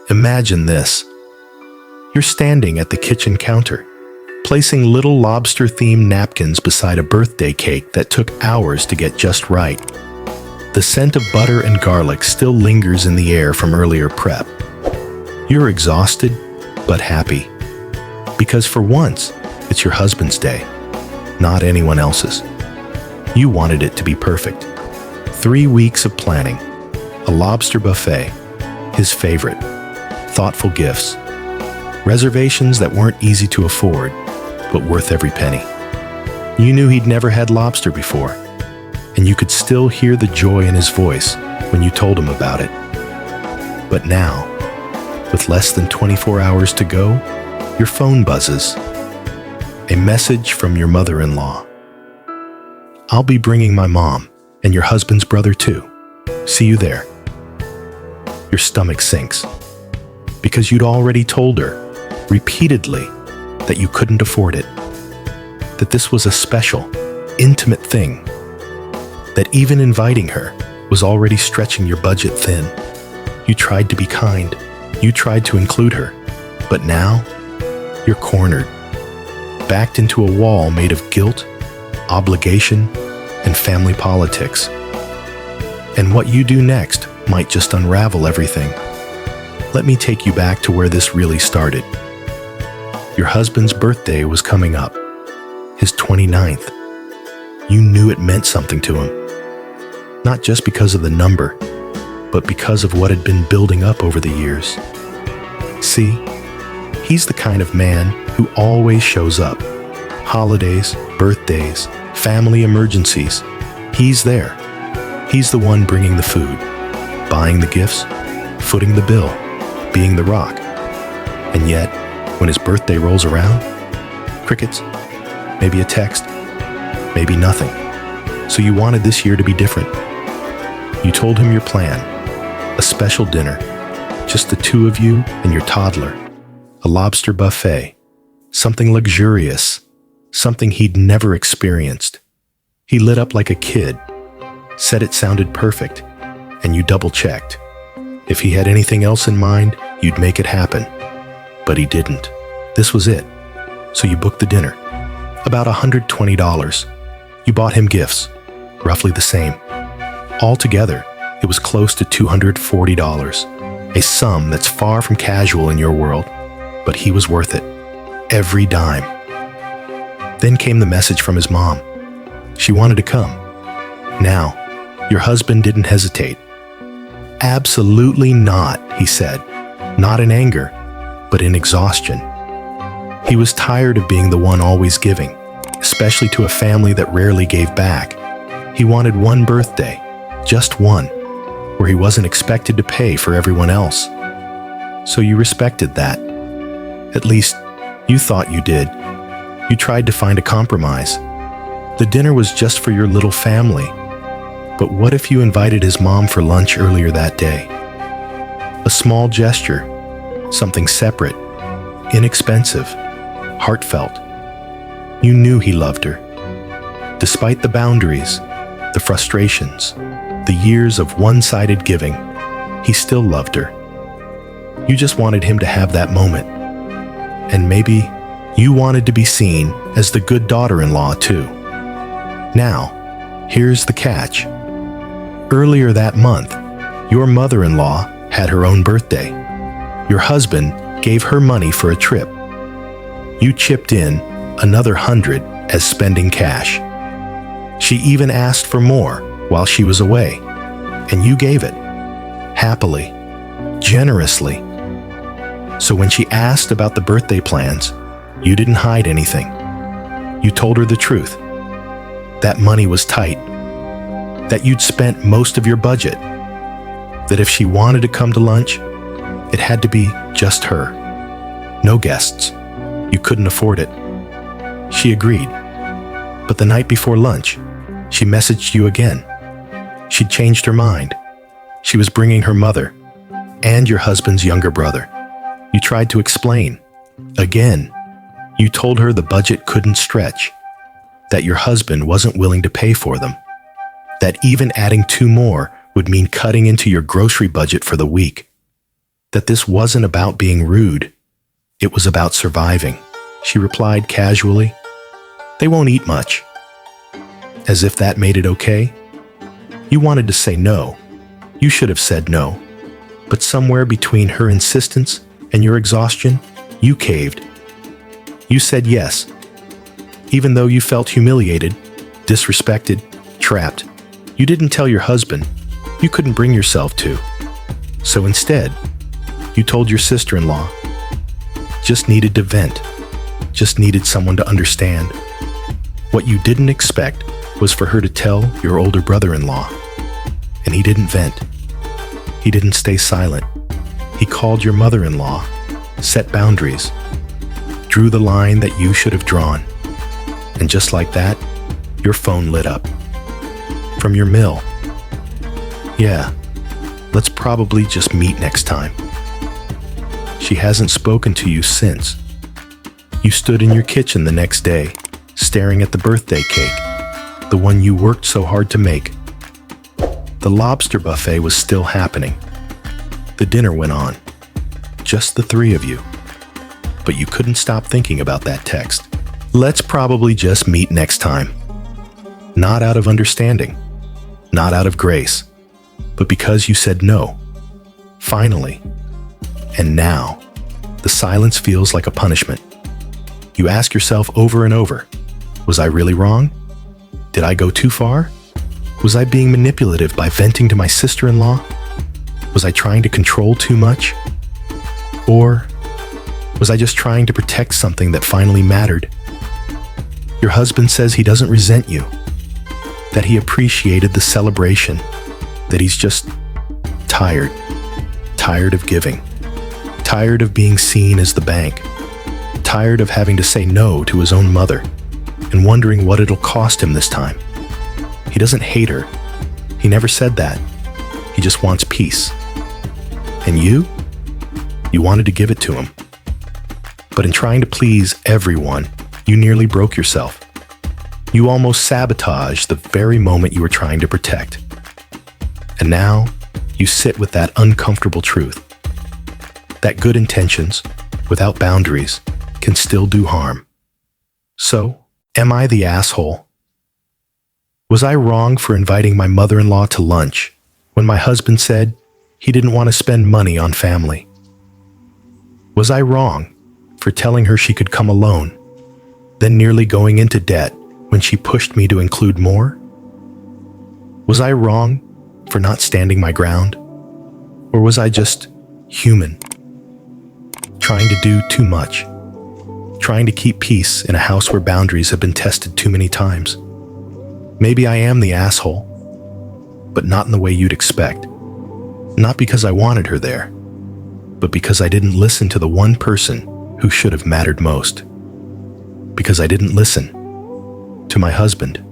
Imagine this. You're standing at the kitchen counter, placing little lobster-themed napkins beside a birthday cake that took hours to get just right. The scent of butter and garlic still lingers in the air from earlier prep. You're exhausted, but happy. Because for once, it's your husband's day, not anyone else's. You wanted it to be perfect. 3 weeks of planning, a lobster buffet, his favorite, thoughtful gifts, reservations that weren't easy to afford, but worth every penny. You knew he'd never had lobster before, and you could still hear the joy in his voice when you told him about it. But now, with less than 24 hours to go, your phone buzzes. A message from your mother-in-law. "I'll be bringing my mom and your husband's brother too. See you there." Your stomach sinks because you'd already told her repeatedly that you couldn't afford it, that this was a special, intimate thing, that even inviting her was already stretching your budget thin. You tried to be kind, you tried to include her, but now you're cornered, backed into a wall made of guilt, obligation, and family politics. And what you do next might just unravel everything. Let me take you back to where this really started. Your husband's birthday was coming up, his 29th. You knew it meant something to him, not just because of the number, but because of what had been building up over the years. See, he's the kind of man who always shows up. Holidays, birthdays, family emergencies. He's there. He's the one bringing the food, buying the gifts, footing the bill, being the rock. And yet, when his birthday rolls around, crickets, maybe a text, maybe nothing. So you wanted this year to be different. You told him your plan, a special dinner, just the two of you and your toddler, a lobster buffet, something luxurious, something he'd never experienced. He lit up like a kid, said it sounded perfect, and you double-checked. If he had anything else in mind, you'd make it happen. But he didn't. This was it. So you booked the dinner. About $120. You bought him gifts, roughly the same. Altogether, it was close to $240, a sum that's far from casual in your world, but he was worth it. Every dime. Then came the message from his mom. She wanted to come. Now, your husband didn't hesitate. "Absolutely not," he said, not in anger, but in exhaustion. He was tired of being the one always giving, especially to a family that rarely gave back. He wanted one birthday, just one, where he wasn't expected to pay for everyone else. So you respected that. At least, you thought you did. You tried to find a compromise. The dinner was just for your little family. But what if you invited his mom for lunch earlier that day? A small gesture, something separate, inexpensive, heartfelt. You knew he loved her. Despite the boundaries, the frustrations, the years of one-sided giving, he still loved her. You just wanted him to have that moment. And maybe you wanted to be seen as the good daughter-in-law too. Now, here's the catch. Earlier that month, your mother-in-law had her own birthday. Your husband gave her money for a trip. You chipped in another $100 as spending cash. She even asked for more while she was away, and you gave it, happily, generously. So when she asked about the birthday plans, you didn't hide anything. You told her the truth. That money was tight. That you'd spent most of your budget. That if she wanted to come to lunch, it had to be just her. No guests. You couldn't afford it. She agreed. But the night before lunch, she messaged you again. She'd changed her mind. She was bringing her mother and your husband's younger brother. You tried to explain. Again, you told her the budget couldn't stretch, that your husband wasn't willing to pay for them, that even adding 2 more would mean cutting into your grocery budget for the week. that this wasn't about being rude. It was about surviving. She replied casually, "They won't eat much." As if that made it okay. You wanted to say no. You should have said no. But somewhere between her insistence and your exhaustion, you caved. You said yes. Even though you felt humiliated, disrespected, trapped, you didn't tell your husband. You couldn't bring yourself to. So instead, you told your sister-in-law. Just needed to vent. Just needed someone to understand. What you didn't expect was for her to tell your older brother-in-law. And he didn't vent. He didn't stay silent. He called your mother-in-law, set boundaries, drew the line that you should have drawn. And just like that, your phone lit up. From your mill. "Yeah, let's probably just meet next time." She hasn't spoken to you since. You stood in your kitchen the next day, staring at the birthday cake, the one you worked so hard to make. The lobster buffet was still happening. The dinner went on. Just the three of you. But you couldn't stop thinking about that text. "Let's probably just meet next time." Not out of understanding, not out of grace, but because you said no. Finally. And now, the silence feels like a punishment. You ask yourself over and over, was I really wrong? Did I go too far? Was I being manipulative by venting to my sister-in-law? Was I trying to control too much? Or was I just trying to protect something that finally mattered? Your husband says he doesn't resent you, that he appreciated the celebration, that he's just tired, tired of giving, tired of being seen as the bank, tired of having to say no to his own mother, and wondering what it'll cost him this time. He doesn't hate her. He never said that. He just wants peace. And you wanted to give it to him. But in trying to please everyone, you nearly broke yourself. You almost sabotaged the very moment you were trying to protect. And now, you sit with that uncomfortable truth. That good intentions, without boundaries, can still do harm. So, am I the asshole? Was I wrong for inviting my mother-in-law to lunch when my husband said he didn't want to spend money on family? Was I wrong for telling her she could come alone, then nearly going into debt when she pushed me to include more? Was I wrong for not standing my ground? Or was I just human, trying to do too much, trying to keep peace in a house where boundaries have been tested too many times? Maybe I am the asshole, but not in the way you'd expect. Not because I wanted her there, but because I didn't listen to the one person who should have mattered most. Because I didn't listen to my husband.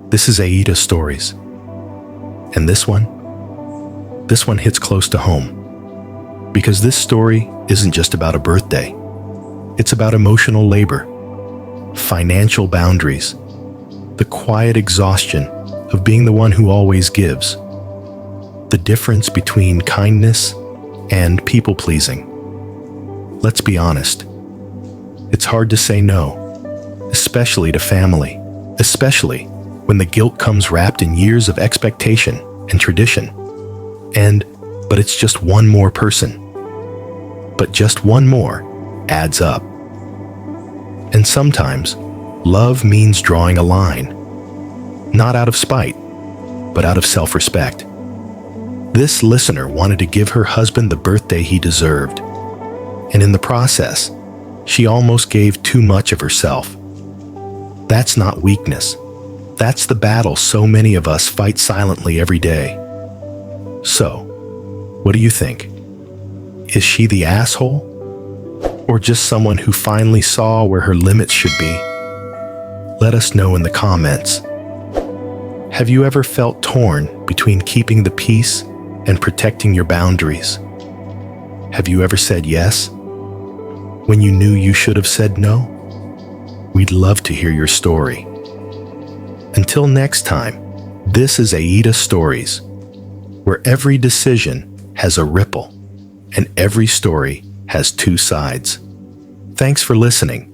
This is AITA Stories. And this one hits close to home. Because this story isn't just about a birthday. It's about emotional labor, financial boundaries, the quiet exhaustion of being the one who always gives, the difference between kindness and people-pleasing. Let's be honest. It's hard to say no, especially to family, especially when the guilt comes wrapped in years of expectation and tradition. But it's just one more person. But just one more adds up. And sometimes, love means drawing a line. Not out of spite, but out of self-respect. This listener wanted to give her husband the birthday he deserved. And in the process, she almost gave too much of herself. That's not weakness. That's the battle so many of us fight silently every day. So, what do you think? Is she the asshole? Or just someone who finally saw where her limits should be? Let us know in the comments. Have you ever felt torn between keeping the peace and protecting your boundaries? Have you ever said yes when you knew you should have said no? We'd love to hear your story. Until next time, this is AITA Stories, where every decision has a ripple and every story has two sides. Thanks for listening.